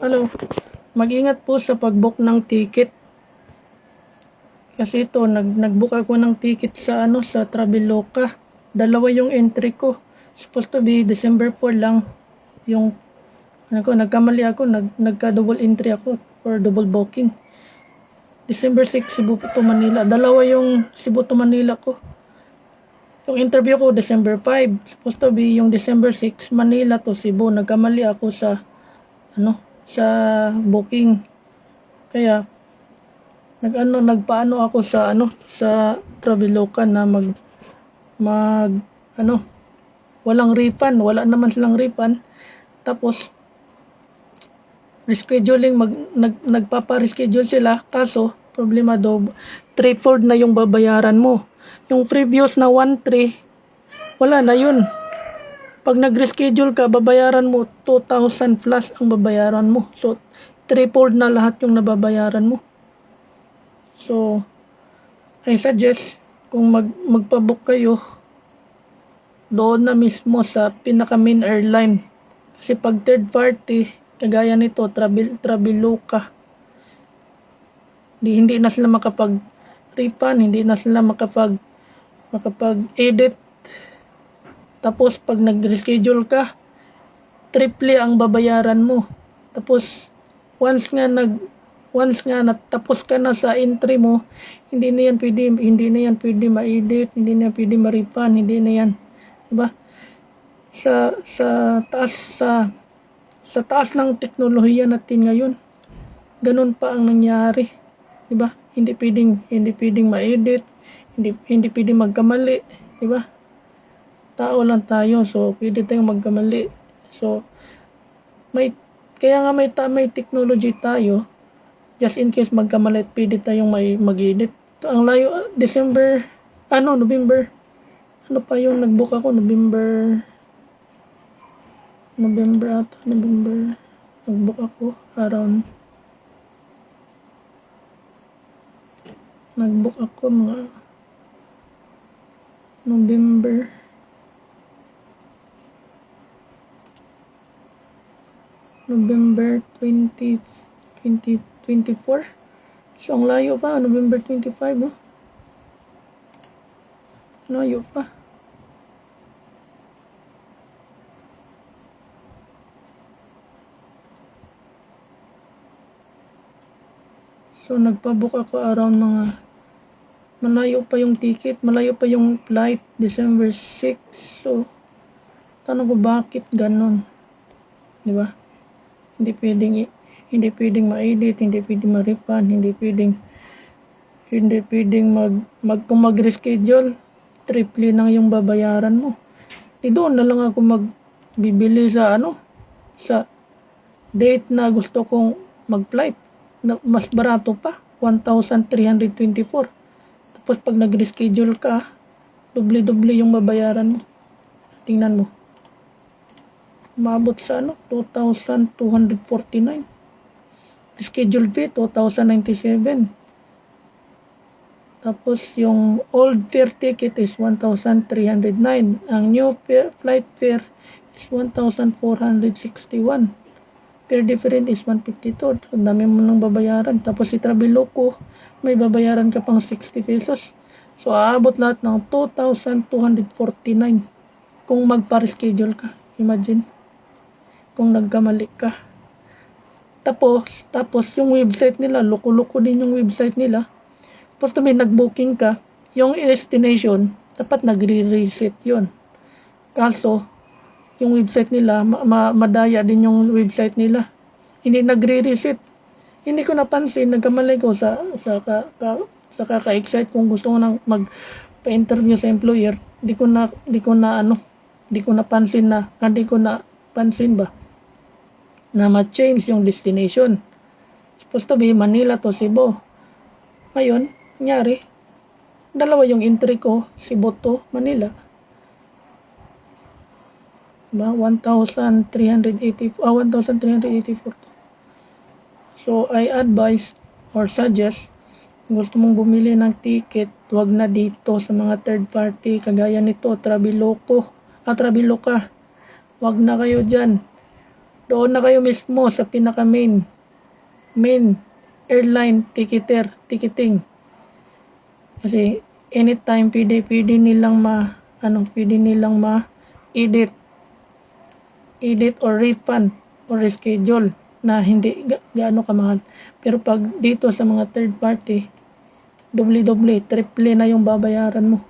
Hello, mag-ingat po sa pag-book ng ticket. Kasi ito, nag-book ako ng ticket sa sa Traveloka. Dalawa yung entry ko. Supposed to be December 4 lang. Yung nagkamali ako, nagka-double entry ako or double booking. December 6 Cebu to Manila. Dalawa yung Cebu to Manila ko. Yung interview ko December 5. Supposed to be yung December 6 Manila to Cebu. Nagkamali ako sa sa booking. Kaya nagpaano ako sa Traveloka na mag walang refund, wala naman silang refund. Tapos rescheduling nagpapa-reschedule sila, kaso problema daw threefold na yung babayaran mo. Yung previous na 1,300 wala na yun. Pag nag-reschedule ka, babayaran mo 2,000 plus ang babayaran mo. So threefold na lahat yung nababayaran mo. So, I suggest kung magpa-book kayo, doon na mismo sa pinaka main airline. Kasi pag third party, kagaya nito, Traveloka, hindi na sila makapag-refund, hindi na sila makapag-edit. Tapos pag nag-reschedule ka, triple ang babayaran mo. Tapos once nga natapos ka na sa entry mo, hindi na yan pwede ma-edit, hindi na yan pwede ma-refund, hindi na yan, 'di ba? Sa taas ng teknolohiya natin ngayon, ganun pa ang nangyari, 'di ba? Hindi pwedeng ma-edit, hindi pwedeng magkamali, 'di ba? Tao lang tayo, so pwede tayong magkamali. So kaya nga may technology tayo. Just in case magkamalit, pwede tayong mag-edit. Ang layo, November. Ano pa yung nag-book ako? November. Nag-book ako around. Nag-book ako mga November 2024. So, ang layo pa. November 25, no? Layo pa. So, nagpabook ako around mga malayo pa yung ticket, malayo pa yung flight, December 6. So, tanong ko bakit ganun? Di ba? Hindi pwedeng ma-edit, hindi pwedeng ma-refund, hindi pwedeng kung mag-reschedule, triple na yung babayaran mo. Doon na lang ako magbibili sa sa date na gusto kong mag-flight. Na mas barato pa, 1,324. Tapos pag nag-reschedule ka, doble-doble yung babayaran mo. Tingnan mo. Umabot sa 2,249. Schedule fee 2,097. Tapos yung old fare ticket is 1,309. Ang new flight fare is 1,461. Fare different is 152. Ang dami mo nang babayaran. Tapos si Traveloka, may babayaran ka pang 60 pesos. So aabot lahat ng 2,249 kung magpa-reschedule ka. Imagine kung nagkamali ka. Tapos yung website nila, loko-loko din yung website nila. Tapos may nag-booking ka, yung destination, dapat nagre-reset yun. Kaso, yung website nila, madaya din yung website nila. Hindi nagre-reset. Hindi ko napansin, nagkamali ko sa kaka-excite kung gusto ko nang magpa-interview sa employer. Hindi ko napansin ba na ma-change yung destination. Supposed to be Manila to Cebu. Ngayon, nangyari, dalawa yung entry ko, Cebu to Manila. Diba? 1,384. So, I advise or suggest, kung gusto mong bumili ng ticket, huwag na dito sa mga third party, kagaya nito, Traveloka. Huwag na kayo dyan. Doon na kayo mismo sa pinaka main airline ticketing. Kasi anytime pwede nilang pwede nilang edit or refund or reschedule na hindi gaano kamahal. Pero pag dito sa mga third party, doble, triple na yung babayaran mo.